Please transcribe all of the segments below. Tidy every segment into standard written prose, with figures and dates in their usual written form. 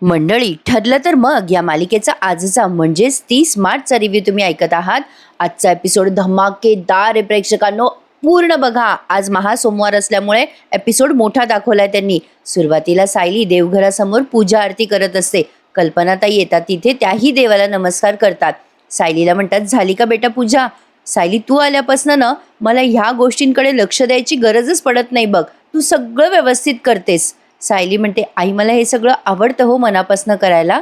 मंडळी, ठरलं तर मग या मालिकेचा आजचा म्हणजेच 30 मार्चचा रिव्ह्यू तुम्ही ऐकत आहात. आजचा एपिसोड धमाकेदार आहे प्रेक्षकांनो, पूर्ण बघा. आज महासोमवार असल्यामुळे एपिसोड मोठा दाखवलाय त्यांनी. सुरुवातीला सायली देवघरासमोर पूजा आरती करत असते. कल्पनाताई येतात तिथे, त्याही देवाला नमस्कार करतात. सायलीला म्हणतात, झाली का बेटा पूजा? सायली, तू आल्यापासनं ना मला ह्या गोष्टींकडे लक्ष द्यायची गरजच पडत नाही बघ, तू सगळं व्यवस्थित करतेस. सायली म्हणते, आई मला हे सगळं आवडतं हो मनापासनं करायला.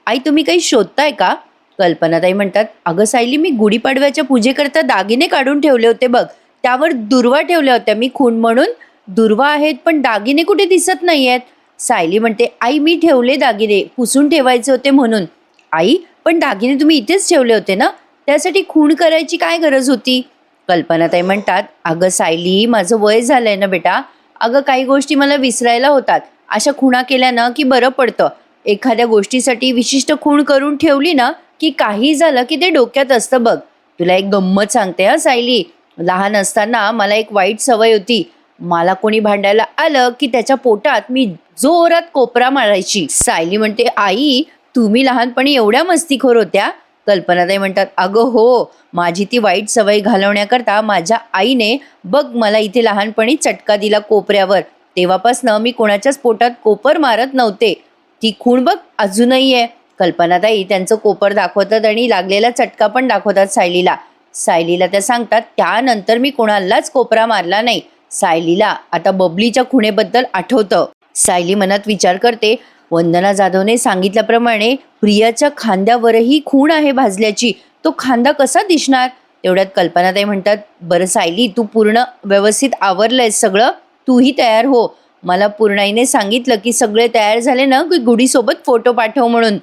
आई तुम्ही काही शोधताय का? कल्पनाताई म्हणतात, अगं सायली, मी गुढीपाडव्याच्या पूजेकरता दागिने काढून ठेवले होते बघ, त्यावर दुर्वा ठेवल्या होत्या मी खूण म्हणून. दुर्वा आहेत पण दागिने कुठे दिसत नाहीयेत. सायली म्हणते, आई मी ठेवले दागिने, पुसून ठेवायचे होते म्हणून. आई पण दागिने तुम्ही इथेच ठेवले होते ना, त्यासाठी खूण करायची काय गरज होती? कल्पनाताई म्हणतात, अगं सायली, माझं वय झालंय ना बेटा, अगं काही गोष्टी मला विसरायला होतात. अशा खुणा केल्या ना की बरं पडतं. एखाद्या गोष्टीसाठी विशिष्ट खूण करून ठेवली ना की काही झालं की ते डोक्यात असतं बघ. तुला एक गंमत सांगते हा सायली, लहान असताना मला एक वाईट सवय होती. मला कोणी भांडायला आलं की त्याच्या पोटात मी जोरात कोपरा मारायची. सायली म्हणते, आई तुम्ही लहानपणी एवढ्या मस्तीखोर होत्या? कल्पनाताई म्हणतात, अगं हो, माझी ती वाईट सवय घालवण्याकरता माझ्या आईने बघ मला इथे लहानपणी चटका दिला कोपऱ्यावर. तेव्हापासनं मी कोणाच्याच पोटात कोपर मारत नव्हते. ती खूण बघ अजूनही आहे. कल्पनाताई त्यांचं कोपर दाखवतात आणि लागलेला चटका पण दाखवतात सायलीला. सायलीला त्या सांगतात, त्यानंतर मी कोणालाच कोपरा मारला नाही. सायलीला आता बबलीच्या खुणेबद्दल आठवतं. सायली मनात विचार करते, वंदना जाधवने सांगितल्याप्रमाणे प्रियाच्या खांद्यावरही खूण आहे भाजल्याची, तो खांदा कसा दिसणार? तेवढ्यात कल्पनाताई म्हणतात, बरं सायली, तू पूर्ण व्यवस्थित आवरलंयस सगळं, तूही तयार हो. मला पूर्णाईने सांगितलं की सगळे तयार झाले ना की गुढीसोबत फोटो पाठव म्हणून.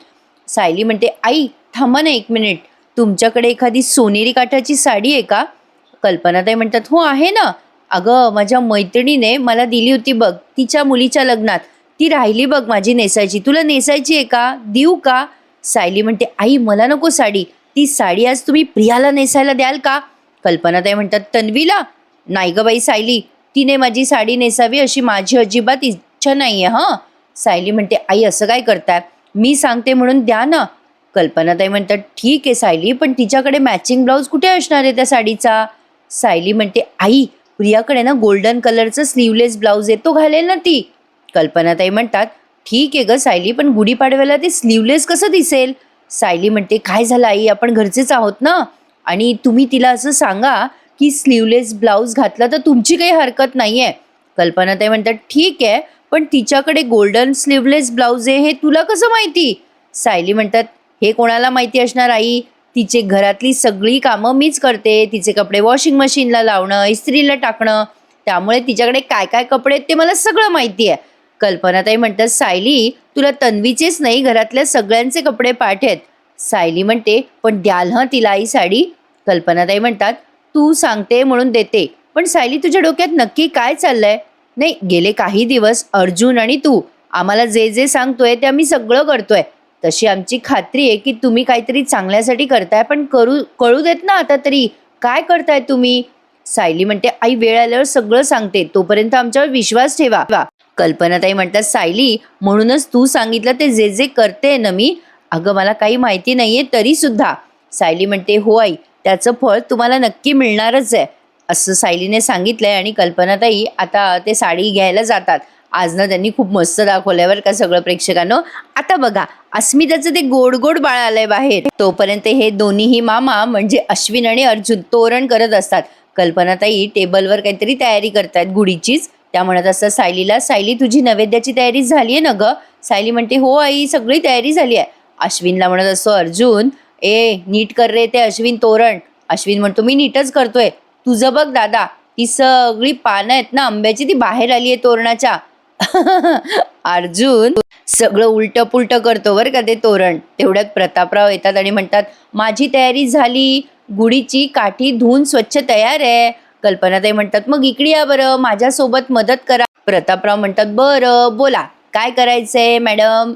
सायली म्हणते, आई थांबा ना एक मिनिट, तुमच्याकडे एखादी सोनेरी काठाची साडी आहे का? कल्पनाताई म्हणतात, हो आहे ना. अगं माझ्या मैत्रिणीने मला दिली होती बघ तिच्या मुलीच्या लग्नात, ती राहिली बघ माझी नेसायची, तुला नेसायची आहे का? देऊ का? सायली म्हणते, आई मला नको साडी, ती साडी आज तुम्ही प्रियाला नेसायला द्याल का? कल्पनाताई म्हणतात, तन्वीला? नाही ग बाई सायली, तिने माझी साडी नेसावी अशी माझी अजिबात इच्छा नाहीये. हां. सायली म्हणते, आई असं काय करताय, मी सांगते म्हणून द्या ना. कल्पनाताई म्हणतात, ठीक आहे सायली, पण तिच्याकडे मॅचिंग ब्लाऊज कुठे असणार आहे त्या साडीचा? सायली म्हणते, आई प्रियाकडे ना गोल्डन कलरचं स्लीवलेस ब्लाऊज आहे, तो घालेल ना ती. कल्पनाताई म्हणतात, ठीक आहे ग सायली, पण गुढीपाडव्याला ते स्लीवलेस कसं दिसेल? सायली म्हणते, काय झालं आई, आपण घरचेच आहोत ना, आणि तुम्ही तिला असं सांगा की स्लीवलेस ब्लाऊज घातला तर तुमची काही हरकत नाही आहे. कल्पनाताई म्हणतात, ठीक आहे, पण तिच्याकडे गोल्डन स्लीवलेस ब्लाऊज आहे हे तुला कसं माहिती? सायली म्हणतात, हे कोणाला माहिती असणार आई, तिचे घरातली सगळी कामं मीच करते, तिचे कपडे वॉशिंग मशीनला लावणं, इस्त्रीला टाकणं, त्यामुळे तिच्याकडे काय काय कपडे आहेत ते मला सगळं माहिती आहे. कल्पनाताई म्हणतात, सायली तुला तन्वीचेच नाही घरातल्या सगळ्यांचे कपडे पाठ आहेत. सायली म्हणते, पण द्याल हं तिला आई साडी? कल्पनाताई म्हणतात, तू सांगते म्हणून देते, पण सायली तुझ्या डोक्यात नक्की काय चाललंय? नाही, गेले काही दिवस अर्जुन आणि तू आम्हाला जे जे सांगतोय ते आम्ही सगळं करतोय. तशी आमची खात्री आहे की तुम्ही काहीतरी चांगल्यासाठी करताय, पण कळू देत ना आता तरी, काय करताय तुम्ही? सायली म्हणते, आई वेळ आल्यावर सगळं सांगते, तोपर्यंत आमच्यावर विश्वास ठेवा. कल्पनाताई म्हणतात, सायली म्हणूनच तू सांगितलं ते जे जे करते ना मी. अगं मला काही माहिती नाहीये तरी सुद्धा. सायली म्हणते, हो आई, त्याचं फळ तुम्हाला नक्की मिळणारच आहे, असं सायलीने सांगितलंय. आणि कल्पनाताई आता ते साडी घ्यायला जातात. आज ना त्यांनी खूप मस्त दाखवल्यावर का सगळं प्रेक्षकांनो. आता बघा, अस्मिताचं ते गोड गोड बाळ आलंय बाहेर, तोपर्यंत हे दोन्हीही मामा म्हणजे अश्विन आणि अर्जुन तोरण करत असतात. कल्पनाताई टेबलवर काहीतरी तयारी करतायत गुढीचीच. त्या म्हणत असतात सायलीला, सायली तुझी नैवेद्याची तयारी झाली आहे ना ग? सायली म्हणते, हो आई, सगळी तयारी झाली आहे. अश्विनला म्हणत असतो अर्जुन, ए नीट कर रे ते अश्विन तोरण. अश्विन म्हणतो, मी नीटच करतोय, तुझं बघ दादा, ती सगळी पानं आहेत ना आंब्याची ती बाहेर आली आहे तोरणाच्या. अर्जुन सगळं उलट पुलट करतो बरं का ते तोरण. तेवढ्यात प्रतापराव येतात आणि म्हणतात, माझी तयारी झाली, गुढीची काठी धुवून स्वच्छ तयार आहे. कल्पनाताई म्हणतात, मग इकडे या बरं, माझ्यासोबत मदत करा. प्रतापराव म्हणतात, बरं बोला काय करायचंय मॅडम?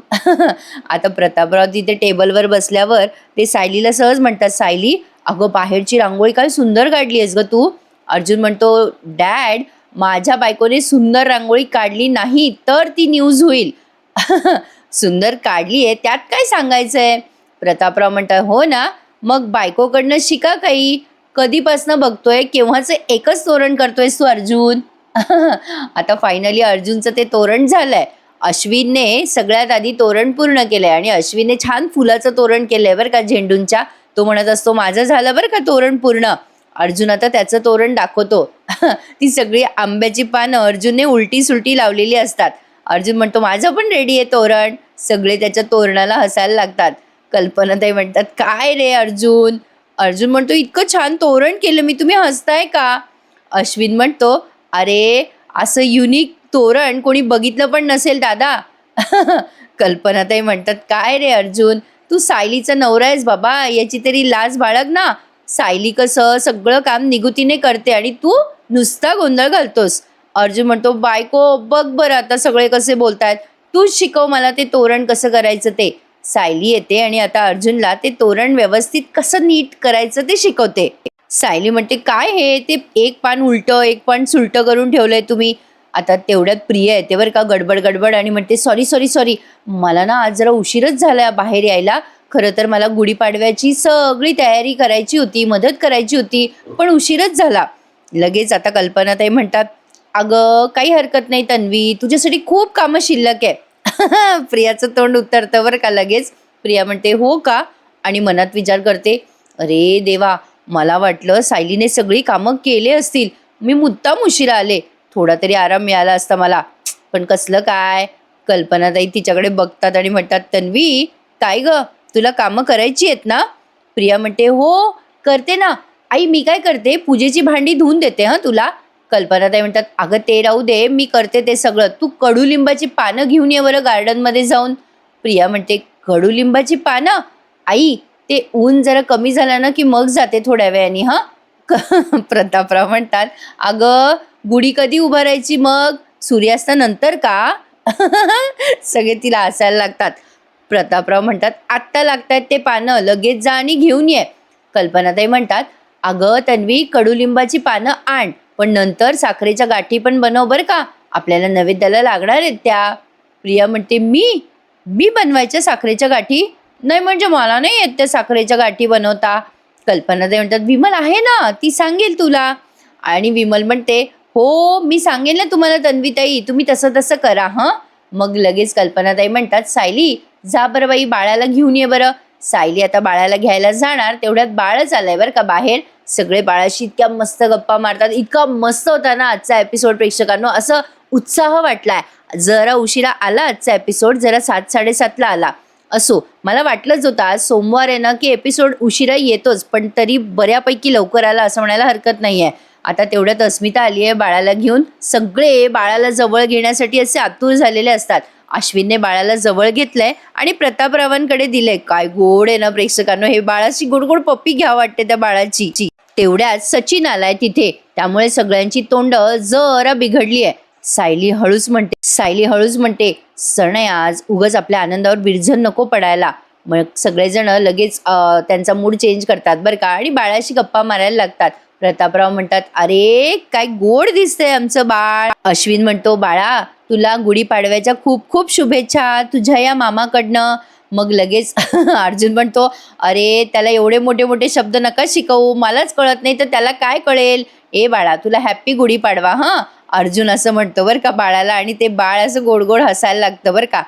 आता प्रतापराव तिथे टेबलवर बसल्यावर ते सायलीला सहज म्हणतात, सायली अगं बाहेरची रांगोळी काय सुंदर काढली आहेस ग तू. अर्जुन म्हणतो, डॅड माझ्या बायकोने सुंदर रांगोळी काढली नाही तर ती न्यूज होईल. सुंदर काढली आहे, त्यात काय सांगायचंय? प्रतापराव म्हणतात, हो ना, मग बायकोकडनं शिका काही. कधीपासनं बघतोय, केव्हाचं एकच तोरण करतोयस तू अर्जुन. आता फायनली अर्जुनचं ते तोरण झालंय. अश्विनने सगळ्यात आधी तोरण पूर्ण केलंय आणि अश्विनने छान फुलाचं तोरण केलंय बरं का, झेंडूंच्या. तो म्हणत असतो, माझं झालं बरं का तोरण पूर्ण. अर्जुन आता त्याचं तोरण दाखवतो. ती सगळी आंब्याची पानं अर्जुनने उलटी सुलटी लावलेली असतात. अर्जुन म्हणतो, माझं पण रेडी आहे तोरण. सगळे त्याच्या तोरणाला हसायला लागतात. कल्पनाताई म्हणतात, काय रे अर्जुन? अर्जुन म्हणतो, इतकं छान तोरण केलं मी, तुम्ही हसताय का? अश्विन म्हणतो, अरे असं युनिक तोरण कोणी बघितलं पण नसेल दादा. कल्पनाताई म्हणतात, काय रे अर्जुन, तू सायलीचा नवरा आहेस बाबा, याची तरी लाज बाळग ना. सायली कसं सगळं काम निगुतीने करते आणि तू नुसता गोंधळ घालतोस. अर्जुन म्हणतो, बायको बघ बरं आता सगळे कसे बोलतायत, तूच शिकव मला ते तोरण कसं करायचं ते. सायली येते आणि आता अर्जुनला ते तोरण व्यवस्थित कसं नीट करायचं ते शिकवते. सायली म्हणते, काय हे, ते एक पान उलटं एक पान सुलटं करून ठेवलंय तुम्ही. आता तेवढ्यात प्रिया येते बरं का, गडबड गडबड, आणि म्हणते, सॉरी सॉरी सॉरी, मला ना आज जरा उशीरच झाला बाहेर यायला. खरं तर मला गुढीपाडव्याची सगळी तयारी करायची होती, मदत करायची होती, पण उशीरच झाला. लगेच आता कल्पनाताई म्हणतात, अगं काही हरकत नाही तन्वी, तुझ्यासाठी खूप कामं शिल्लक आहे. प्रियाचं तोंड उतरतं बरं का लगेच. प्रिया म्हणते, हो का? आणि मनात विचार करते, अरे देवा, मला वाटलं सायलीने सगळी कामं केले असतील, मी मुद्दाम उशिरा आले, थोडा तरी आराम मिळाला असता मला. पण कसलं काय? कल्पनाताई तिच्याकडे बघतात आणि म्हणतात, तन्वी काय ग, तुला कामं करायची आहेत ना? प्रिया म्हणते, हो करते ना आई, मी काय करते, पूजेची भांडी धुवून देते हं तुला. कल्पनाताई म्हणतात, अगं ते राहू दे, मी करते ते सगळं, तू कडुलिंबाची पानं घेऊन ये बरं गार्डनमध्ये जाऊन. प्रिया म्हणते, कडुलिंबाची पानं? आई ते ऊन जरा कमी झालं ना की मग जाते थोड्या वेळाने हां. प्रतापराव म्हणतात, अगं गुढी कधी उभारायची मग, सूर्यास्तानंतर का? सगळे तिला हसायला लागतात. प्रतापराव म्हणतात, आत्ता लागतायत ते पानं, लगेच जा आणि घेऊन ये. कल्पनाताई म्हणतात, अगं तन्वी, कडुलिंबाची पानं आण, पण नंतर साखरेच्या गाठी पण बनव बरं का, आपल्याला नैवेद्याला लागणार आहेत त्या. प्रिया म्हणते, मी बनवायच्या साखरेच्या गाठी? नाही म्हणजे मला नाही येत त्या साखरेच्या गाठी बनवता. कल्पनाताई म्हणतात, विमल आहे ना, ती सांगेल तुला. आणि विमल म्हणते, हो मी सांगेल ना तुम्हाला तन्वीताई, तुम्ही तसं तसं करा हं. मग लगेच कल्पनाताई म्हणतात, सायली जा बरं बाई, बाळाला घेऊन ये बरं. सायली आता बाळाला घ्यायला जाणार, तेवढ्यात बाळच आलंय बरं का बाहेर. सगळे बाळाशी इतक्या मस्त गप्पा मारतात. इतका मस्त होता ना आजचा एपिसोड प्रेक्षकांनो, असं उत्साह वाटलाय. जरा उशिरा आला आजचा एपिसोड, जरा 7:30ला आला. असो, मला वाटलंच होतं आज सोमवार आहे ना की एपिसोड उशिरा येतोच, पण तरी बऱ्यापैकी लवकर आला असं म्हणायला हरकत नाही आहे. आता तेवढ्यात अस्मिता आली आहे बाळाला घेऊन. सगळे बाळाला जवळ घेण्यासाठी असे आतुर झालेले असतात. अश्विनने बाळाला जवळ घेतलंय आणि प्रतापरावांकडे दिलंय. काय गोड आहे ना प्रेक्षकांनो, हे बाळाची गोड गोड पप्पी घ्या वाटते त्या बाळाची. तेवढ्यात सचिन आलाय तिथे, त्यामुळे सगळ्यांची तोंड जरा बिघडली आहे. सायली हळूच म्हणते, सण आहे आज, उगाच आपल्या आनंदावर विरझन नको पडायला. मग सगळेजण लगेच त्यांचा मूड चेंज करतात बरं का, आणि बाळाशी गप्पा मारायला लागतात. प्रतापराव म्हणतात, अरे काय गोड दिसतंय आमचं बाळ. अश्विन म्हणतो, बाळा तुला गुढीपाडव्याच्या खूप खूप शुभेच्छा तुझ्या या मामाकडनं. मग लगेच अर्जुन म्हणतो, अरे त्याला एवढे मोठे मोठे शब्द नका शिकवू, मलाच कळत नाही तर त्याला काय कळेल. ए बाळा, तुला हॅप्पी गुढीपाडवा हां. अर्जुन असं म्हणतो बरं का बाळाला, आणि ते बाळ असं गोड गोड हसायला लागतं बरं का.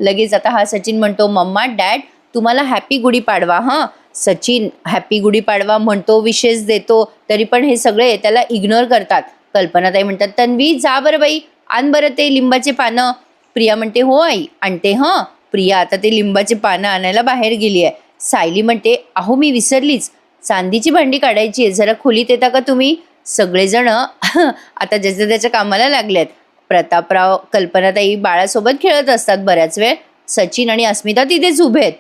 लगेच आता हा सचिन म्हणतो, मम्मा डॅड तुम्हाला हॅपी गुढीपाडवा हां. सचिन हॅपी गुढीपाडवा म्हणतो, विशेष देतो, तरी पण हे सगळे त्याला इग्नोर करतात. कल्पनाताई म्हणतात, तन्वी जा बरं बाई, आण बरं ते लिंबाचे पानं. प्रिया म्हणते, हो आई आणते हं. प्रिया आता ते लिंबाचे पानं आणायला बाहेर गेली आहे. सायली म्हणते, अहो मी विसरलीच, चांदीची भांडी काढायची आहे, जरा खोलीत येता का तुम्ही. सगळेजण आता ज्याच्या त्याच्या कामाला लागलेत. प्रतापराव कल्पनाताई बाळासोबत खेळत असतात बऱ्याच वेळ. सचिन आणि अस्मिता तिथेच उभे आहेत.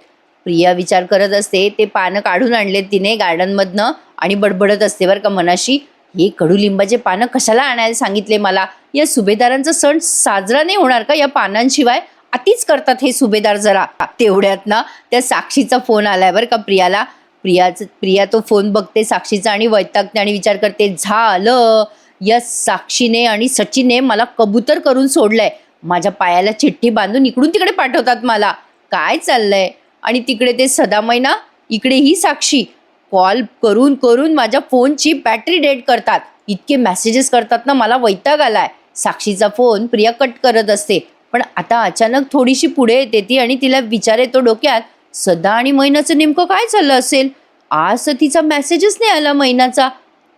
प्रिया विचार करत असते, ते पानं काढून आणलेत तिने गार्डनमधनं, आणि बडबडत असते बरं का मनाशी, हे कडुलिंबाचे पानं कशाला आणायला सांगितले मला, या सुभेदारांचा सण साजरा नाही होणार का या पानांशिवाय, अतिच करतात हे सुभेदार जरा. तेवढ्यात ना त्या साक्षीचा फोन आलाय बरं का प्रियाला. प्रिया तो फोन बघते साक्षीचा आणि वैतागते आणि विचार करते, झालं, या साक्षीने आणि सचिनने मला कबूतर करून सोडलंय. माझ्या पायाला चिठ्ठी बांधून इकडून तिकडे पाठवतात मला. काय चाललंय? आणि तिकडे ते सदा मैना, इकडे ही साक्षी कॉल करून करून माझ्या फोनची बॅटरी डेड करतात. इतके मेसेजेस करतात ना, मला वैताग आलाय. साक्षीचा फोन प्रिया कट करत असते, पण आता अचानक थोडीशी पुढे येते ती आणि तिला विचार येतो डोक्यात, सदा आणि मैनाचं नेमकं काय चाललं असेल? आज तर तिचा मेसेजच नाही आला मैनाचा.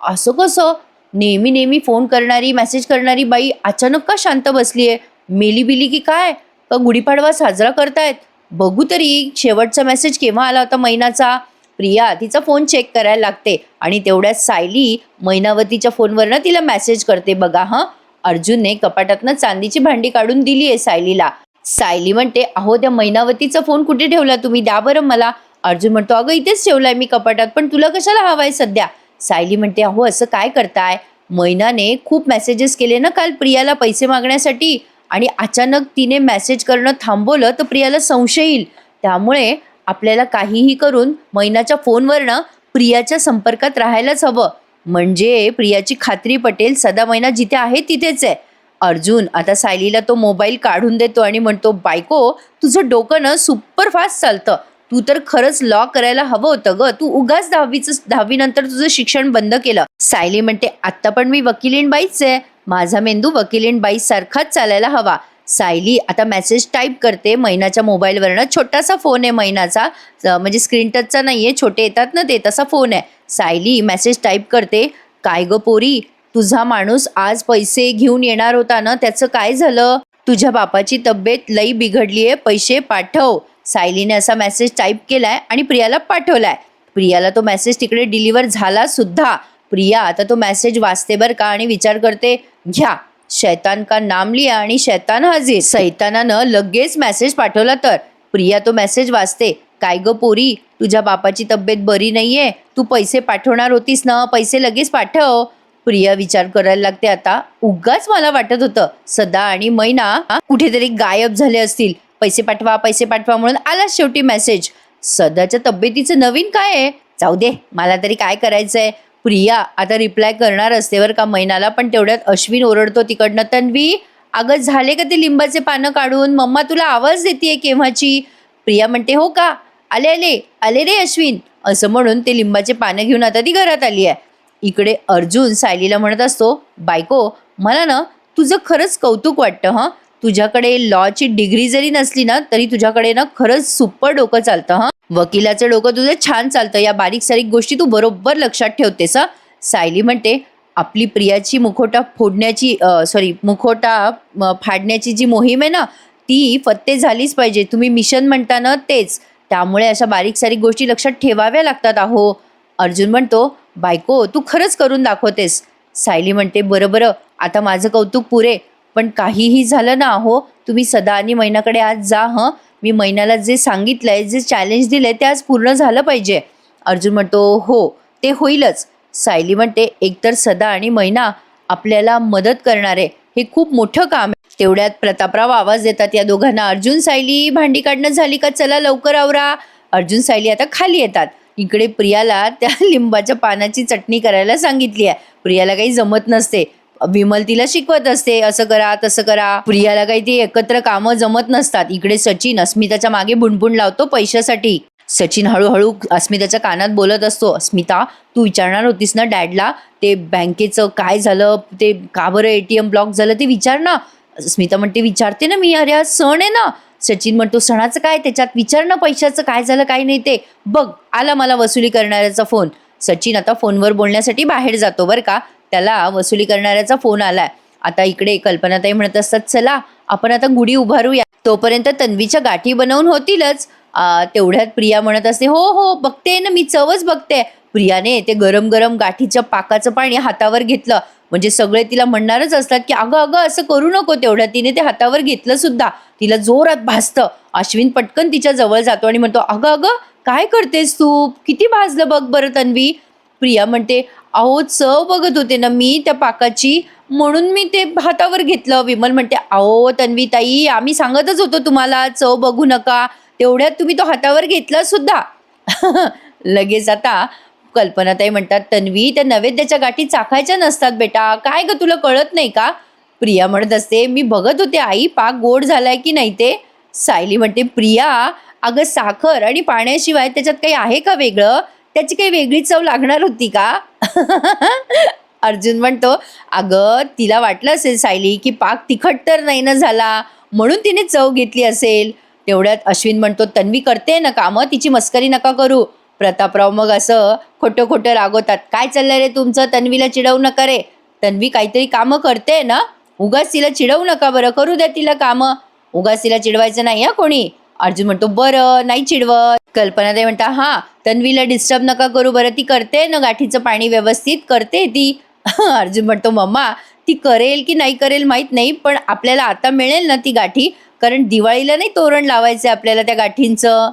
असं कसं? नेहमी नेहमी फोन करणारी मेसेज करणारी बाई अचानक का शांत बसलीये? मेली बिली की काय? का गुढीपाडवा साजरा करतायत? बघू तरी शेवटचा मेसेज केव्हा आला होता मैनाचा. प्रिया तिचा फोन चेक करायला लागते आणि तेवढ्यात सायली मैनावतीच्या फोनवरनं तिला मेसेज करते. बघा हं, अर्जुनने कपाटातनं चांदीची भांडी काढून दिली आहे सायलीला. सायली म्हणते, अहो त्या मैनावतीचा फोन कुठे ठेवला तुम्ही? द्या बरं मला. अर्जुन म्हणतो, अगं इथेच ठेवलाय मी कपाटात, पण तुला कशाला हवाय सध्या? सायली म्हणते, अहो असं काय करताय? मैनाने खूप मेसेजेस केले ना काल प्रियाला पैसे मागण्यासाठी, आणि अचानक तिने मेसेज करणं थांबवलं तर प्रियाला संशय येईल. त्यामुळे आपल्याला काहीही करून मैनाच्या फोनवरनं प्रियाच्या संपर्कात राहायलाच हवं, म्हणजे प्रियाची खात्री पटेल सदा मैना जिथे आहे तिथेच आहे. अर्जुन आता सायलीला तो मोबाईल काढून देतो आणि म्हणतो, बायको तुझं डोकं ना सुपर फास्ट चालतं. तू तर खरंच लॉ करायला हवं होतं ग. तू उगाच 10वी नंतर तुझं शिक्षण बंद केलं. सायली म्हणते, आत्ता पण मी वकिलीण बाईच आहे. माझा मेंदू वकिलीण बाई सारखाच चालायला हवा. सायली आता मेसेज टाईप करते मैनाच्या मोबाईलवरनं. छोटासा फोन आहे मैनाचा, म्हणजे स्क्रीन टचचा नाहीये, छोटे येतात ना ते, तसा फोन आहे. सायली मेसेज टाईप करते, काय ग पोरी, तुझा माणूस आज पैसे घेऊन येणार होता ना, त्याचं काय झालं? तुझ्या बापाची तब्येत लई बिघडलीये, पैसे पाठव. सायलीने असा मेसेज टाईप केलाय आणि प्रियाला पाठवलाय. प्रियाला तो मेसेज तिकडे डिलिव्हर झाला सुद्धा. प्रिया आता तो मेसेज वाचते बरं का आणि विचार करते, घ्या शैतान का नाम लिया आणि शैतान हाजीर. सैतानानं लगेच मेसेज पाठवला तर. प्रिया तो मेसेज वाचते, काय ग पोरी, तुझ्या बापाची तब्येत बरी नाहीये, तू पैसे पाठवणार होतीस ना, पैसे लगेच पाठव. प्रिया विचार करायला लागते, आता उगाच मला वाटत होतं सदा आणि मैना कुठेतरी गायब झाले असतील. पैसे पाठवा पैसे पाठवा म्हणून आला शेवटी मेसेज. सदाच्या तब्येतीचं नवीन काय आहे? जाऊ दे, मला तरी काय करायचंय. प्रिया आता रिप्लाय करणार असते बरं का मैनाला, पण तेवढ्यात अश्विन ओरडतो तिकडनं, तन्वी अगं झाले का ते लिंबाचे पानं काढून? मम्मा तुला आवाज देतेय केव्हाची. प्रिया म्हणते, हो का, आले आले आले रे अश्विन, असं म्हणून ते लिंबाचे पानं घेऊन आता ती घरात आली आहे. इकडे अर्जुन सायलीला म्हणत असतो, बायको मला ना तुझं खरंच कौतुक वाटतं हं. तुझ्याकडे लॉची डिग्री जरी नसली ना तरी तुझ्याकडे ना खरंच सुपर डोकं चालतं हं. वकिलाचं डोकं तुझं छान चालतं. या बारीक सारीक गोष्टी तू बरोबर लक्षात ठेवतेस हं. सायली म्हणते, आपली प्रियाची मुखोटा फाडण्याची जी मोहीम आहे ना ती फत्ते झालीच पाहिजे. तुम्ही मिशन म्हणता ना तेच. त्यामुळे अशा बारीक सारीक गोष्टी लक्षात ठेवाव्या लागतात अहो. अर्जुन म्हणतो, बायको तू खरंच करून दाखवतेस. सायली म्हणते, बरं बरं आता माझं कौतुक पुरे, पण काहीही झालं ना अहो, तुम्ही सदा आणि मैनाकडे आज जा हं. मी मैनाला जे सांगितलंय, जे चॅलेंज दिलंय ते आज पूर्ण झालं पाहिजे. अर्जुन म्हणतो, हो ते होईलच. सायली म्हणते, एकतर सदा आणि मैना आपल्याला मदत करणारे, हे खूप मोठं काम आहे. तेवढ्यात प्रतापराव आवाज देतात या दोघांना, अर्जुन सायली भांडी काढणं झाली का, चला लवकर आवरा. अर्जुन सायली आता खाली येतात. इकडे प्रियाला त्या लिंबाच्या पानाची चटणी करायला सांगितली आहे. प्रियाला काही जमत नसते. विमल तिला शिकवत असते, असं करा तसं करा. प्रियाला काही ती एकत्र कामं जमत नसतात. इकडे सचिन अस्मिताच्या मागे बुणबुण लावतो पैशासाठी. सचिन हळूहळू अस्मिताच्या कानात बोलत असतो, अस्मिता तू विचारणार होतीस ना डॅडला ते बँकेचं काय झालं, ते का बरं ATM ब्लॉक झालं ते विचार ना. अस्मिता म्हणते, विचारते ना मी, अरे आज सण आहे ना. सचिन म्हणतो, सणाचं काय, त्याच्यात विचार ना पैशाचं काय झालं काय नाही ते. बघ आला मला वसुली करणाऱ्याचा फोन. सचिन आता फोनवर बोलण्यासाठी बाहेर जातो बरं का. त्याला वसुली करणाऱ्याचा फोन आलाय. आता इकडे कल्पनाताई म्हणत असतात, चला आपण आता गुढी उभारूया, तोपर्यंत तन्वीच्या गाठी बनवून होतीलच. तेवढ्यात प्रिया म्हणत असते, हो हो बघते ना मी, चवच बघते. प्रियाने ते गरम गरम गाठीच्या पाकाचं पाणी हातावर घेतलं, म्हणजे सगळे तिला म्हणणारच असतात की अगं अगं असं करू नको. तेवढ्यात तिने ते हातावर घेतलं सुद्धा. तिला जोरात भासतं. अश्विन पटकन तिच्या जवळ जातो आणि म्हणतो, अगं अगं काय करतेस तू, किती भाजलं बघ बरं तन्वी. प्रिया म्हणते, अहो चव बघत होते ना मी त्या पाकाची, म्हणून मी ते हातावर घेतलं. विमल म्हणते, अहो तन्वी ताई आम्ही सांगतच होतो तुम्हाला चव बघू नका, तेवढ्यात तुम्ही तो हातावर घेतला सुद्धा. लगेच आता कल्पनाताई म्हणतात, तन्वी त्या नैवेद्याच्या गाठी चाखायच्या नसतात बेटा, काय ग तुला कळत नाही का. प्रिया म्हणत असते, मी बघत होते आई पाक गोड झालाय की नाही ते. सायली म्हणते, प्रिया अगं साखर आणि पाण्याशिवाय त्याच्यात काही आहे का वेगळं? त्याची काही वेगळी चव लागणार होती का? अर्जुन म्हणतो, अगं तिला वाटलं असेल सायली की पाक तिखट तर नाही ना झाला, म्हणून तिने चव घेतली असेल. तेवढ्यात अश्विन म्हणतो, तन्वी करते ना कामं, तिची मस्करी नका करू. प्रतापराव मग असं खोटं खोटं रागवतात, काय चाललंय रे तुमचं, तन्वीला चिडवू नका रे. तन्वी काहीतरी कामं करते ना, उगाच तिला चिडवू नका बरं, करू द्या तिला कामं. उगाच तिला चिडवायचं नाही हा कोणी. अर्जुन म्हणतो, बरं नाही चिडवत. कल्पनाताई म्हणता, हा तन्वीला डिस्टर्ब नका करू बरं, ती करते ना गाठीचं पाणी व्यवस्थित करते ती. अर्जुन म्हणतो, मम्मा ती करेल की नाही करेल माहित नाही, पण आपल्याला आता मिळेल ना ती गाठी, कारण दिवाळीला नाही तोरण लावायचे आपल्याला त्या गाठींचं.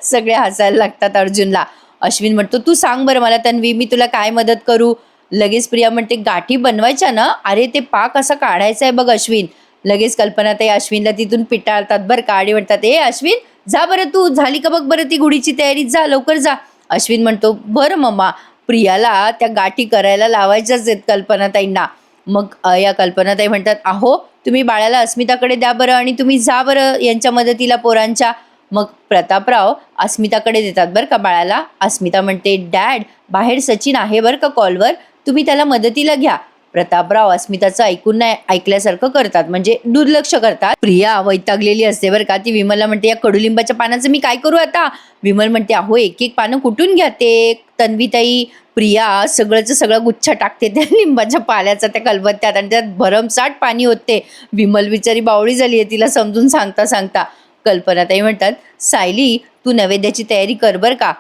सगळे हसायला लागतात अर्जुनला. अश्विन म्हणतो, तू सांग बरं मला तन्वी, मी तुला काय मदत करू. लगेच प्रिया म्हणते, गाठी बनवायच्या ना, अरे ते पाक असा काढायचा आहे बघ अश्विन. लगेच कल्पनाताई अश्विनला तिथून पिटाळतात बरं का, आणि म्हणतात, ए अश्विन जा बरं, तू झाली का बघ बरं ती गुढीची तयारी, जा लवकर जा. अश्विन म्हणतो, बरं मम्मा. प्रियाला त्या गाठी करायला लावायच्याच आहेत कल्पनाताईंना. मग या कल्पनाताई म्हणतात, अहो तुम्ही बाळाला अस्मिताकडे द्या बरं, आणि तुम्ही जा बरं यांच्या मदतीला पोरांच्या. मग प्रतापराव अस्मिताकडे देतात बरं का बाळाला. अस्मिता म्हणते, डॅड बाहेर सचिन आहे बरं का कॉलवर, तुम्ही त्याला मदतीला घ्या. प्रतापराव अस्मिताचं ऐकून नाही ऐकल्यासारखं करतात, म्हणजे दुर्लक्ष करतात. प्रिया वैतागलेली असते बरं का, ती विमलला म्हणते, या कडुलिंबाच्या पानाचं मी काय करू आता. विमल म्हणते, अहो एक एक पानं कुठून घ्या ते तन्वीताई. प्रिया सगळंच सगळं गुच्छा टाकते त्या लिंबाच्या पाल्याचा त्या कलबत्त्यात, आणि त्यात भरमसाठ पाणी होते. विमल बिचारी बावळी झाली आहे तिला समजून सांगता सांगता. कल्पनाताई म्हणतात, सायली तू नैवेद्याची तयारी कर बरं का.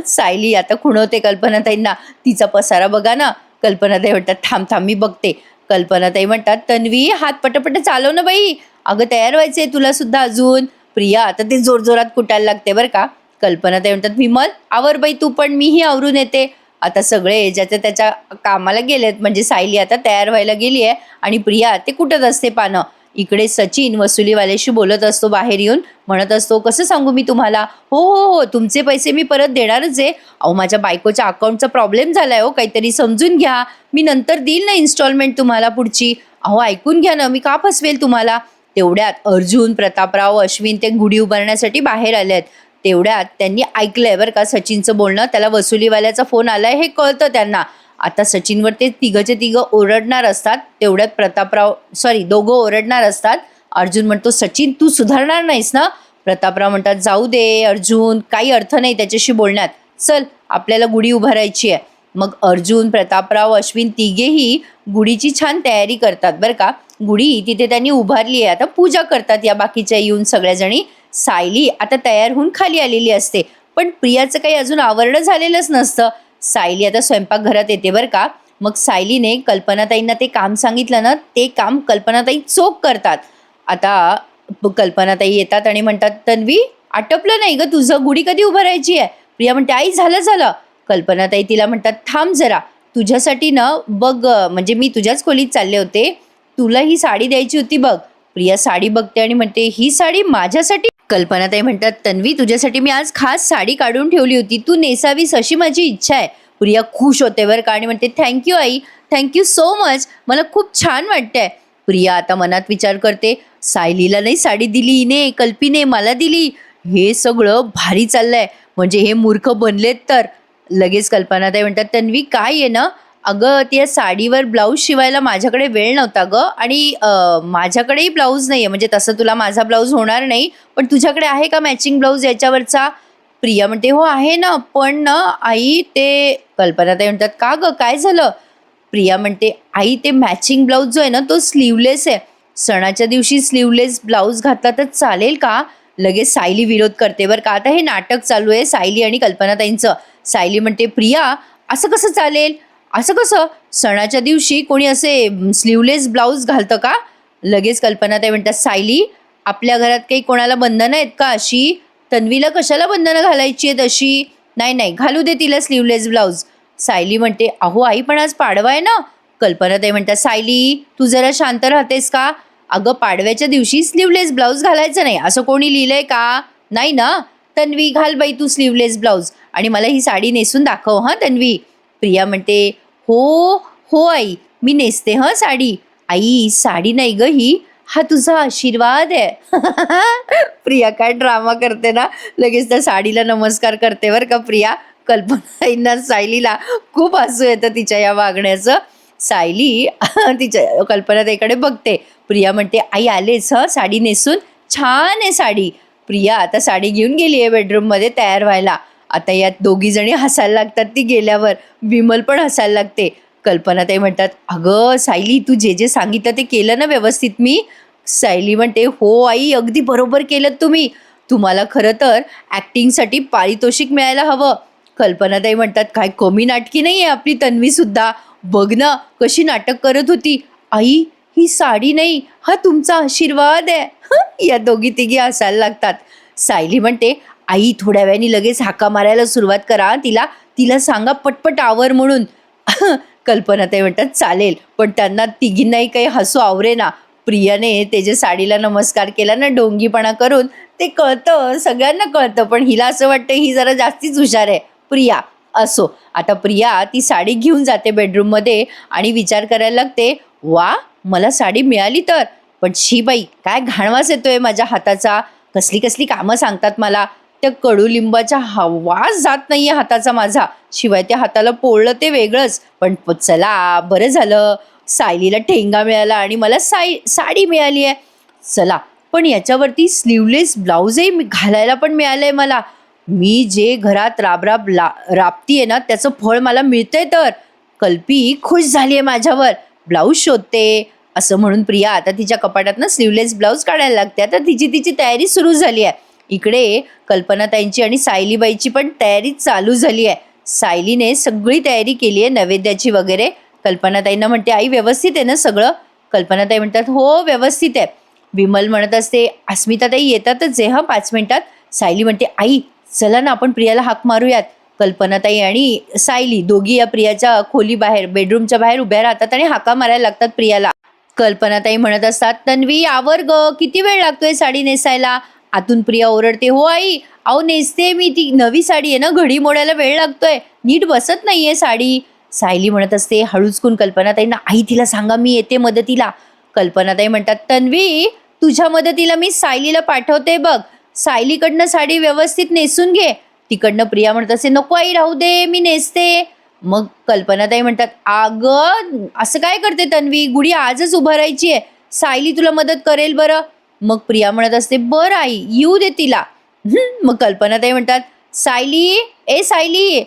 सायली आता खुणवते कल्पनाताईंना, तिचा पसारा बघा ना. कल्पनाताई म्हणतात, थांब थांब मी बघते. कल्पनाताई म्हणतात, तन्वी हात पटापट चालव ना बाई, अगं तयार व्हायचंय तुला सुद्धा अजून. प्रिया आता ते जोरजोरात कुटायला लागते बरं का. कल्पनाताई म्हणतात, विमल आवर बाई तू पण, मीही आवरून येते. आता सगळे ज्याच्या त्याच्या कामाला गेलेत, म्हणजे सायली आता तयार व्हायला गेली आहे, आणि प्रिया ते कुटत असते पानं. इकडे सचिन वसुलीवाल्याशी बोलत असतो बाहेर येऊन, म्हणत असतो, कसं सांगू मी तुम्हाला, हो हो हो तुमचे पैसे मी परत देणारच आहे. अहो माझ्या बायकोच्या अकाउंटचा प्रॉब्लेम झालाय हो, काहीतरी समजून घ्या, मी नंतर देईल ना इन्स्टॉलमेंट तुम्हाला पुढची. अहो ऐकून घ्या ना, मी का फसवेल तुम्हाला. तेवढ्यात अर्जुन, प्रतापराव, अश्विन ते गुढी उभारण्यासाठी बाहेर आलेत. तेवढ्यात त्यांनी ऐकलंय बरं का सचिनचं बोलणं, त्याला वसुलीवाल्याचा फोन आलाय हे कळतं त्यांना. आता सचिनवर ते तिघंचे तिघं ओरडणार असतात. तेवढ्यात प्रतापराव दोघं ओरडणार असतात. अर्जुन म्हणतो, सचिन तू सुधारणार नाहीस ना. प्रतापराव म्हणतात, जाऊ दे अर्जुन, काही अर्थ नाही त्याच्याशी बोलण्यात, चल आपल्याला गुढी उभारायची आहे. मग अर्जुन, प्रतापराव, अश्विन तिघेही गुढीची छान तयारी करतात बरं का. गुढी तिथे त्यांनी उभारली आहे, आता पूजा करतात या बाकीच्या येऊन सगळ्याजणी. सायली आता तयार होऊन खाली आलेली असते, पण प्रियाचं काही अजून आवरणं झालेलंच नसतं. सायली आता स्वयंपाकघरात येते बरं का. मग सायलीने कल्पनाताईंना ते काम सांगितलं ना, ते काम कल्पनाताई चोख करतात. आता कल्पनाताई येतात आणि म्हणतात, तन्वी आटपलं नाही ग तुझं, गुढी कधी उभारायची आहे. प्रिया म्हणते, आई झालं झालं. कल्पनाताई तिला म्हणतात, थांब जरा, तुझ्यासाठी ना बघ, म्हणजे मी तुझ्याच खोलीत चालले होते, तुला ही साडी द्यायची होती बघ. प्रिया साडी बघते आणि म्हणते, ही साडी माझ्यासाठी. कल्पनाताई म्हणतात, तन्वी तुझ्यासाठी मी आज खास साडी काढून ठेवली होती, तू नेसावीस अशी माझी इच्छा आहे. प्रिया खुश होते बरं का, आणि म्हणते, थँक्यू आई, थँक्यू सो मच, मला खूप छान वाटतंय. प्रिया आता मनात विचार करते, सायलीला नाही साडी दिली हिने, कल्पीने मला दिली, हे सगळं भारी चाललंय, म्हणजे हे मूर्ख बनलेत तर. लगेच कल्पनाताई म्हणतात, तन्वी काय आहे ना, अगं त्या साडीवर ब्लाऊज शिवायला माझ्याकडे वेळ नव्हता ग, आणि माझ्याकडेही ब्लाऊज नाही आहे, म्हणजे तसं तुला माझा ब्लाऊज होणार नाही, पण तुझ्याकडे आहे का मॅचिंग ब्लाऊज याच्यावरचा. प्रिया म्हणते, हो आहे ना, पण ना आई ते. कल्पनाताई म्हणतात, का ग काय झालं. प्रिया म्हणते, आई ते मॅचिंग ब्लाऊज जो आहे ना तो स्लीवलेस आहे, सणाच्या दिवशी स्लीवलेस ब्लाऊज घातला तर चालेल का. लगेच सायली विरोध करते बरं का. आता हे नाटक चालू आहे सायली आणि कल्पनाताईंचं. सायली म्हणते, प्रिया असं कसं चालेल, असं कसं, सणाच्या दिवशी कोणी असे स्लीवलेस ब्लाऊज घालतं का. लगेच कल्पनाताई म्हणतात, सायली आपल्या घरात काही कोणाला बंधनं आहेत का अशी, तन्वीला कशाला बंधनं घालायची आहेत अशी, नाही नाही घालू दे तिला स्लीवलेस ब्लाऊज. सायली म्हणते, अहो आई पण आज पाडवा आहे ना. कल्पनाताई म्हणतात, सायली तू जरा शांत राहतेस का. अगं पाडव्याच्या दिवशी स्लीवलेस ब्लाऊज घालायचं नाही असं कोणी लिहिलंय का, नाही ना. तन्वी घाल बाई तू स्लीवलेस ब्लाऊज, आणि मला ही साडी नेसून दाखव हां तन्वी. प्रिया म्हणते, हो हो आई मी नेसते हं साडी. आई साडी नाही ग ही, हा तुझा आशीर्वाद आहे. प्रिया काय ड्रामा करते ना, लगेच त्या साडीला नमस्कार करते बरं का प्रिया. कल्पनाताईंना सायलीला खूप हसू येतं तिच्या या वागण्याचं. सायली तिच्या कल्पनाताईकडे बघते. प्रिया म्हणते, आई आलेच हं साडी नेसून, छान आहे साडी. प्रिया आता साडी घेऊन गेली आहे बेडरूममध्ये तयार व्हायला. आता यात दोघी जणी हसायला लागतात ती गेल्यावर. विमल पण हसायला लागते. कल्पनाताई म्हणतात, अगं सायली तू जे जे सांगितलं ते केलं ना व्यवस्थित मी? सायली म्हणते, हो आई अगदी बरोबर केलं तुम्ही. तुम्हाला खरं तर ॲक्टिंगसाठी पारितोषिक मिळायला हवं. कल्पनाताई म्हणतात, काय कमी नाटकी नाही आहे आपली तन्वी सुद्धा. बघ ना कशी नाटक करत होती. आई ही साडी नाही, हा तुमचा आशीर्वाद आहे. या दोघी तिघी हसायला लागतात. सायली म्हणते, आई थोड्या वेळाने लगेच हाका मारायला सुरुवात करा तिला, तिला सांगा पटपट आवर म्हणून. कल्पनाताई म्हणतात, चालेल. पण त्यांना तिघींनाही काही हसू आवरेना. प्रियाने त्याच्या साडीला नमस्कार केला ना डोंगीपणा करून, ते कळतं सगळ्यांना कळतं, पण हिला असं वाटतं ही जरा जास्तीच हुशार आहे प्रिया. असो, आता प्रिया ती साडी घेऊन जाते बेडरूममध्ये आणि विचार करायला लागते, वा मला साडी मिळाली तर. पण शी बाई काय घाणवास येतोय माझ्या हाताचा, कसली कसली कामं सांगतात मला. त्या कडुलिंबाच्या वास जात नाहीये हाताचा माझा, शिवाय त्या हाताला पोळलं ते वेगळंच. पण चला बरं झालं, सायलीला ठेंगा मिळाला आणि मला साडी मिळाली आहे. चला, पण याच्यावरती स्लीवलेस ब्लाऊजही घालायला पण मिळालंय मला. मी जे घरात राबतीये ना त्याचं फळ मला मिळतंय. तर कल्पी खुश झाली आहे माझ्यावर, ब्लाऊज शोधते. असं म्हणून प्रिया आता तिच्या कपाटातनं स्लीवलेस ब्लाऊज काढायला लागते. आता तिची तयारी सुरू झाली आहे. इकडे कल्पनाताईंची आणि सायलीबाईची पण तयारी चालू झाली आहे. सायलीने सगळी तयारी केली आहे नैवेद्याची वगैरे. कल्पनाताईंना म्हणते, आई व्यवस्थित आहे ना सगळं? कल्पनाताई म्हणतात, हो व्यवस्थित आहे. विमल म्हणत असते, अस्मिताताई येतातच आहे 5 मिनिटात. सायली म्हणते, आई चला ना आपण प्रियाला हाक मारूयात. कल्पनाताई आणि सायली दोघी या प्रियाच्या खोली बाहेर बेडरूमच्या बाहेर उभ्या राहतात आणि हाका मारायला लागतात प्रियाला. कल्पनाताई म्हणत असतात, तन्वी आवर ग, किती वेळ लागतोय साडी नेसायला? आतून प्रिया ओरडते, हो आई अहो नेसते मी, ती नवी साडी आहे ना, घडी मोडायला वेळ लागतोय, नीट बसत नाहीये साडी. सायली म्हणत असते हळूचकून कल्पनाताईंना, आई तिला सांगा मी येते मदतीला. कल्पनाताई म्हणतात, तन्वी तुझ्या मदतीला मी सायलीला पाठवते बघ, सायलीकडनं साडी व्यवस्थित नेसून घे. तिकडनं प्रिया म्हणत असते, नको आई राहू दे मी नेसते. मग कल्पनाताई म्हणतात, अगं असं काय करते तन्वी, गुढी आजच उभारायची आहे, सायली तुला मदत करेल बरं. मग प्रिया म्हणत असते, बरं आई येऊ दे तिला. मग कल्पनाताई म्हणतात, सायली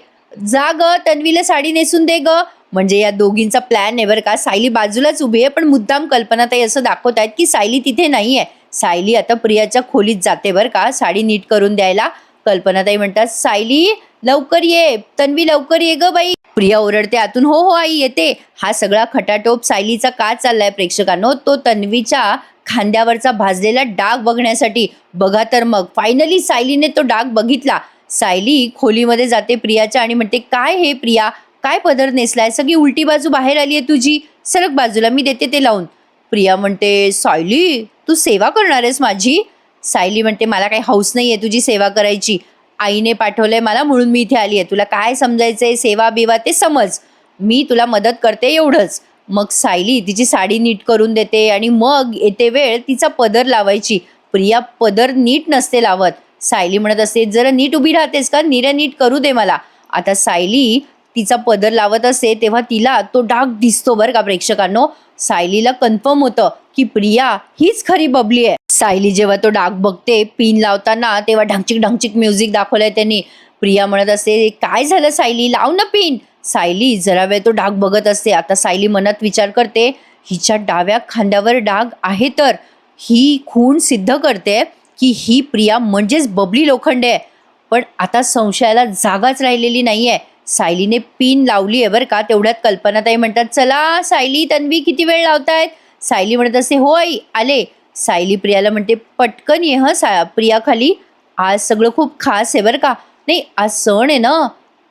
जा ग तन्वीला साडी नेसून दे ग. म्हणजे या दोघींचा प्लॅन आहे बरं का. सायली बाजूलाच उभी आहे, पण मुद्दाम कल्पनाताई असं दाखवत आहेत की सायली तिथे नाही आहे. सायली आता प्रियाच्या खोलीत जाते बरं का साडी नीट करून द्यायला. कल्पनाताई म्हणतात, सायली लवकर ये, तन्वी लवकर ये ग बाई. प्रिया ओरडते आतून, हो हो आई येते. हा सगळा खटाटोप सायलीचा का चाललाय प्रेक्षकांनो? तो तन्वीच्या खांद्यावरचा भाजलेला डाग बघण्यासाठी. बघा तर मग फायनली सायलीने तो डाग बघितला. सायली खोलीमध्ये जाते प्रियाच्या आणि म्हणते, काय हे प्रिया, काय पदर नेसलाय, सगळी उलटी बाजू बाहेर आली आहे तुझी, सरक बाजूला, मी देते ते लावून. प्रिया म्हणते, सायली तू सेवा करणार आहेस माझी? सायली म्हणते, मला काही हौस नाही आहे तुझी सेवा करायची, आईने पाठवलंय मला म्हणून मी इथे आली आहे. तुला काय समजायचंय सेवा बिवा ते समज, मी तुला मदत करते एवढंच. मग सायली तिची साडी नीट करून देते आणि मग येते वेळ तिचा पदर लावायची. प्रिया पदर नीट नसते लावत. सायली म्हणत असते, जरा नीट उभी राहतेस का, नीट करू दे मला. आता सायली तिचा पदर लावत असते तेव्हा तिला तो डाग दिसतो बरं का प्रेक्षकांनो. सायलीला कन्फर्म होतं की प्रिया हीच खरी बबली आहे. सायली जेव्हा तो डाग बघते पिन लावताना तेव्हा ढंगचिक म्युझिक दाखवलंय त्यांनी. प्रिया म्हणत असते, काय झालं सायली, लाव ना पिन. सायली जरा वेळ तो डाग बघत असते. आता सायली मनात विचार करते, हिच्या डाव्या खांद्यावर डाग आहे तर ही खूण सिद्ध करते की ही प्रिया म्हणजेच बबली लोखंडे आहे. पण आता संशयाला जागाच राहिलेली नाहीये. सायलीने पिन लावली आहे बरं का. तेवढ्यात कल्पनाताई म्हणतात, चला सायली तन्वी किती वेळ लावतायत? सायली म्हणत असते, हो आई आले. सायली प्रियाला म्हणते, पटकन ये हं प्रिया खाली, आज सगळं खूप खास आहे बरं का. नाही आज सण आहे ना,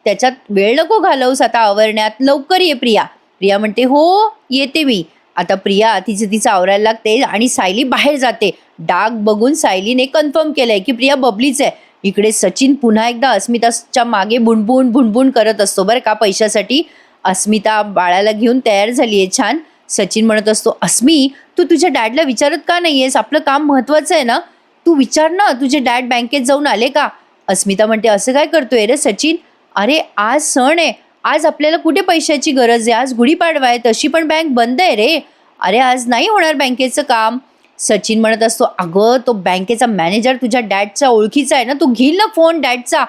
त्याच्यात वेळ नको घालवूस आता आवरण्यात, लवकर ये प्रिया. प्रिया म्हणते, हो येते मी. आता प्रिया तिचं आवरायला लागते आणि सायली बाहेर जाते. डाग बघून सायलीने कन्फर्म केलंय की प्रिया बबलीच आहे. इकडे सचिन पुन्हा एकदा अस्मिताच्या मागे भुणभुण करत असतो बरं का पैशासाठी. अस्मिता बाळाला घेऊन तयार झाली आहे छान. सचिन म्हणत असतो, अस्मी तू तुझ्या डॅडला विचारत का नाहीयेस? आपलं काम महत्वाचं आहे ना, तू विचार ना, तुझे डॅड बँकेत जाऊन आले का? अस्मिता म्हणते, असं काय करतोय रे सचिन? अरे आज सण आहे, आज आपल्याला कुठे पैशाची गरज आहे? आज गुढीपाडवा आहे, तशी पण बँक बंद आहे रे. अरे आज नाही होणार बँकेचं काम. सचिन म्हणत असतो, अगं तो बँकेचा मॅनेजर तुझ्या डॅडचा ओळखीचा आहे ना, तू घेईल ना फोन डॅडचा.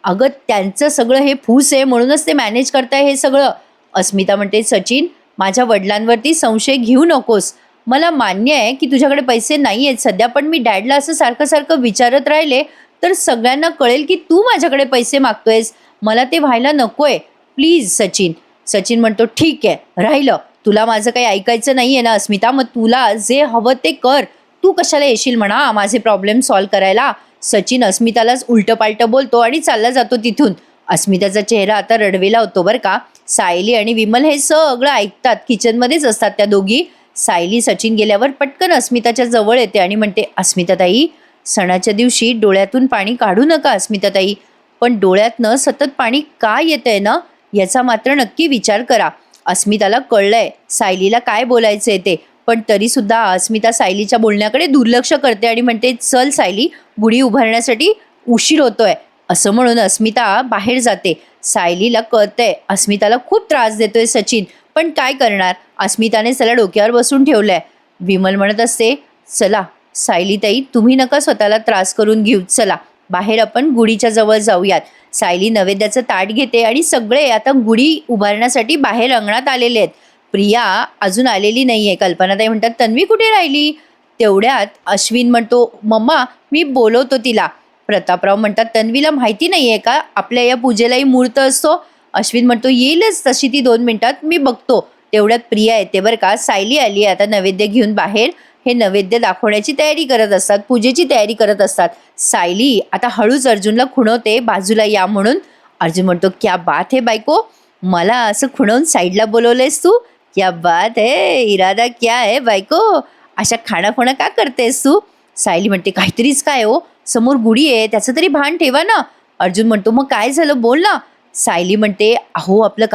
अगं त्यांचं सगळं हे फूस आहे, म्हणूनच ते मॅनेज करताय हे सगळं. अस्मिता म्हणते, सचिन माझ्या वडिलांवरती संशय घेऊ नकोस. मला मान्य आहे की तुझ्याकडे पैसे नाही आहेत सध्या, पण मी डॅडला असं सारखं सारखं विचारत राहिले तर सगळ्यांना कळेल की तू माझ्याकडे पैसे मागतोयस. मला ते व्हायला नकोय. प्लीज सचिन. सचिन म्हणतो, ठीक आहे, राहिलं. तुला माझं काही ऐकायचं नाही आहे ना अस्मिता, मग तुला जे हवं ते कर. तू कशाला येशील म्हणा माझे प्रॉब्लेम सॉल्व्ह करायला. सचिन अस्मितालाच उलटं बोलतो आणि चालला जातो तिथून. अस्मिताचा चेहरा आता रडवेला होतो बरं का. सायली आणि विमल हे सगळं ऐकतात, किचनमध्येच असतात त्या दोघी. सायली सचिन गेल्यावर पटकन अस्मिताच्या जवळ येते आणि म्हणते, अस्मिताताई सणाच्या दिवशी डोळ्यातून पाणी काढू नका अस्मिताताई, पण डोळ्यातनं सतत पाणी का येतंय ना याचा मात्र नक्की विचार करा. अस्मिताला कळलंय सायलीला काय बोलायचंय ते, पण तरी सुद्धा अस्मिता सायलीच्या बोलण्याकडे दुर्लक्ष करते आणि म्हणते, चल सायली, गुढी उभारण्यासाठी उशीर होतोय. असं म्हणून अस्मिता बाहेर जाते. सायलीला कळतंय अस्मिताला खूप त्रास देतोय सचिन, पण काय करणार, अस्मिताने त्याला डोक्यावर बसून ठेवलंय. विमल म्हणत असते, चला सायलीताई तुम्ही नका स्वतःला त्रास करून घेऊ, चला बाहेर आपण गुढीच्या जवळ जाऊयात. सायली नैवेद्याचं ताट घेते आणि सगळे आता गुढी उभारण्यासाठी बाहेर अंगणात आलेले आहेत. प्रिया अजून आलेली नाहीये. कल्पनाताई म्हणतात, तन्वी कुठे राहिली? तेवढ्यात अश्विन म्हणतो, मम्मा मी बोलवतो तिला. प्रतापराव म्हणतात, तन्वीला माहिती नाहीये का आपल्या या पूजेलाही मुहूर्त असतो? अश्विन म्हणतो, येईलच तशी ती 2 मिनिटात, मी बघतो. तेवढ्यात प्रिया येते बरं का. सायली आली आता नैवेद्य घेऊन बाहेर. हे नैवेद्य दाखवण्याची तयारी करत असतात, पूजेची तयारी करत असतात. सायली आता हळूच अर्जुनला खुणवते, बाजूला या म्हणून. अर्जुन म्हणतो, क्या बात है बायको, मला असं खुणवून साईडला बोलवलंयस तू? क्या बात है, इरादा क्या है बायको, अशा खाणाखुणा का करतेस तू? सायली म्हणते, काहीतरीच काय हो, समोर गुढी आहे त्याचं तरी भान ठेवा ना. अर्जुन म्हणतो, मग काय झालं बोल ना. सायली म्हणते, अहो आपलं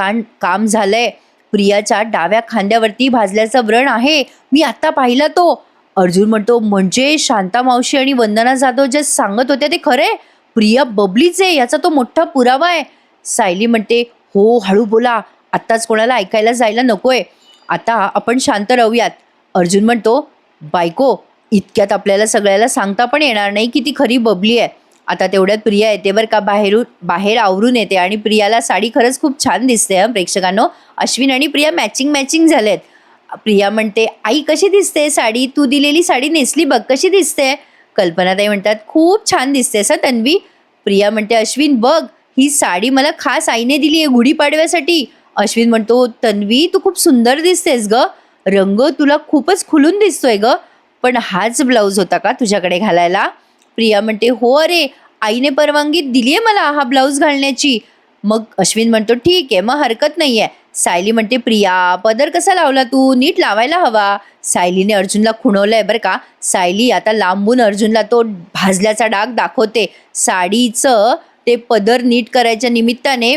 काम झालंय. प्रियाच्या डाव्या खांद्यावरती भाजल्याचा व्रण आहे, मी आता पाहिला तो. अर्जुन म्हणतो, म्हणजे शांता मावशी आणि वंदना जाधव जे सांगत होत्या ते खरे? प्रिया बबलीच आहे याचा तो मोठा पुरावा आहे. सायली म्हणते, हो हळू बोला, आत्ताच कोणाला ऐकायला जायला नकोय, आता आपण शांत राहूयात. अर्जुन म्हणतो, बायको इतक्यात आपल्याला सगळ्याला सांगता पण येणार नाही की ती खरी बबली आहे. आता तेवढ्यात प्रिया येते बरं का, बाहेर आवरून येते आणि प्रियाला साडी खरंच खूप छान दिसते. प्रेक्षकांनो, अश्विन आणि प्रिया मॅचिंग झालेत. प्रिया म्हणते, आई कशी दिसते साडी, तू दिलेली साडी नेसली बघ कशी दिसते. कल्पनाताई म्हणतात, खूप छान दिसतेस हा तन्वी. प्रिया म्हणते, अश्विन बघ ही साडी मला खास आईने दिली आहे गुढीपाडव्यासाठी. अश्विन म्हणतो, तन्वी तू खूप सुंदर दिसतेस ग, रंग तुला खूपच खुलून दिसतोय ग, पण हाच ब्लाऊज होता का तुझ्याकडे घालायला? प्रिया म्हणते, हो अरे आईने परवानगी दिली आहे मला हा ब्लाऊज घालण्याची. मग अश्विन म्हणतो, ठीक आहे मग हरकत नाही आहे. सायली म्हणते, प्रिया पदर कसा लावला तू, नीट लावायला हवा. सायलीने अर्जुनला खुणवलंय बरं का. सायली आता लांबून अर्जुनला तो भाजल्याचा डाग दाखवते. साडीचं ते पदर नीट करायच्या निमित्ताने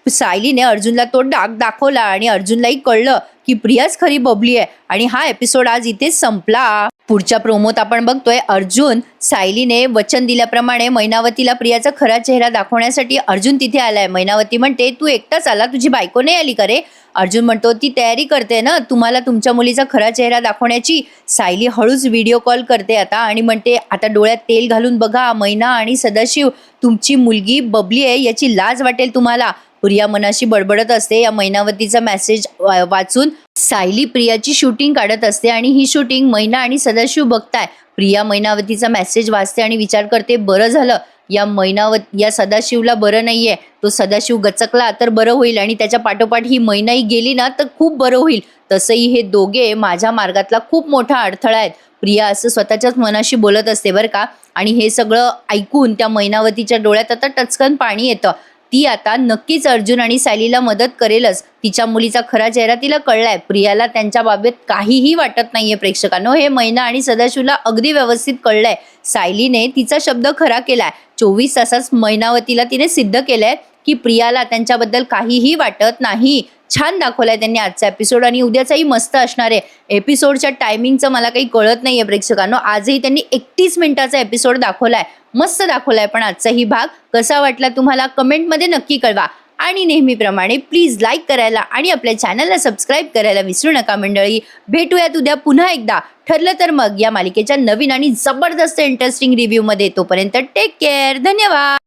सायलीने अर्जुनला तो डाग दाखवला आणि अर्जुनलाही कळलं की प्रियाच खरी बबली आहे. आणि हा एपिसोड आज इथेच संपला. पुढच्या प्रोमोत आपण बघतोय अर्जुन सायलीने वचन दिल्याप्रमाणे मैनावतीला प्रियाचा खरा चेहरा दाखवण्यासाठी अर्जुन तिथे आलाय. मैनावती म्हणते, तू एकटाच आला, तुझी बायको नाही आली का रे? अर्जुन म्हणतो, ती तयारी करते ना तुम्हाला तुमच्या मुलीचा खरा चेहरा दाखवण्याची. सायली हळूच व्हिडिओ कॉल करते आता आणि म्हणते, आता डोळ्यात तेल घालून बघा मैना आणि सदाशिव, तुमची मुलगी बबली आहे याची लाज वाटेल तुम्हाला. प्रिया मनाशी बडबडत असते. या मैनावतीचा मेसेज वाचून सायली प्रियाची शूटिंग काढत असते आणि ही शूटिंग मैना आणि सदाशिव बघताय. प्रिया मैनावतीचा मेसेज वाचते आणि विचार करते, बरं झालं या सदाशिवला बरं नाहीये, तो सदाशिव गचकला तर बरं होईल आणि त्याच्या पाठोपाठ ही मैनाही गेली ना तर खूप बरं होईल. तसंही हे दोघे माझ्या मार्गातला खूप मोठा अडथळा आहेत. प्रिया असं स्वतःच्याच मनाशी बोलत असते बरं का. आणि हे सगळं ऐकून त्या मैनावतीच्या डोळ्यात आता टचकन पाणी येतं. ती आता नक्कीच अर्जुन आणि सायलीला मदत करेलच. तिच्या मुलीचा खरा चेहरा तिला कळलाय. प्रियाला त्यांच्या बाबतीत काहीही वाटत नाहीये. प्रेक्षकांनो, हे मैना आणि सदाशिवला अगदी व्यवस्थित कळलंय. सायलीने तिचा शब्द खरा केलाय. 24 तासात मैनावतीला तिने सिद्ध केलंय की प्रियाला त्यांच्याबद्दल काहीही वाटत नाही. छान दाखवलाय त्यांनी आजचा एपिसोड आणि उद्याचाही मस्त असणार आहे. एपिसोडच्या टायमिंगचं मला काही कळत नाहीये प्रेक्षकांनो. आजही त्यांनी 31 मिनिटाचा एपिसोड दाखवलाय. मस्त दाखवलाय पण आजचाही भाग. कसा वाटला तुम्हाला कमेंटमध्ये नक्की कळवा. आणि नेहमीप्रमाणे प्लीज लाईक करायला आणि आपल्या चॅनलला सबस्क्राईब करायला विसरू नका मंडळी. भेटूयात उद्या पुन्हा एकदा. ठरलं तर मग या मालिकेच्या नवीन आणि जबरदस्त इंटरेस्टिंग रिव्ह्यूमध्ये. तोपर्यंत टेक केअर. धन्यवाद.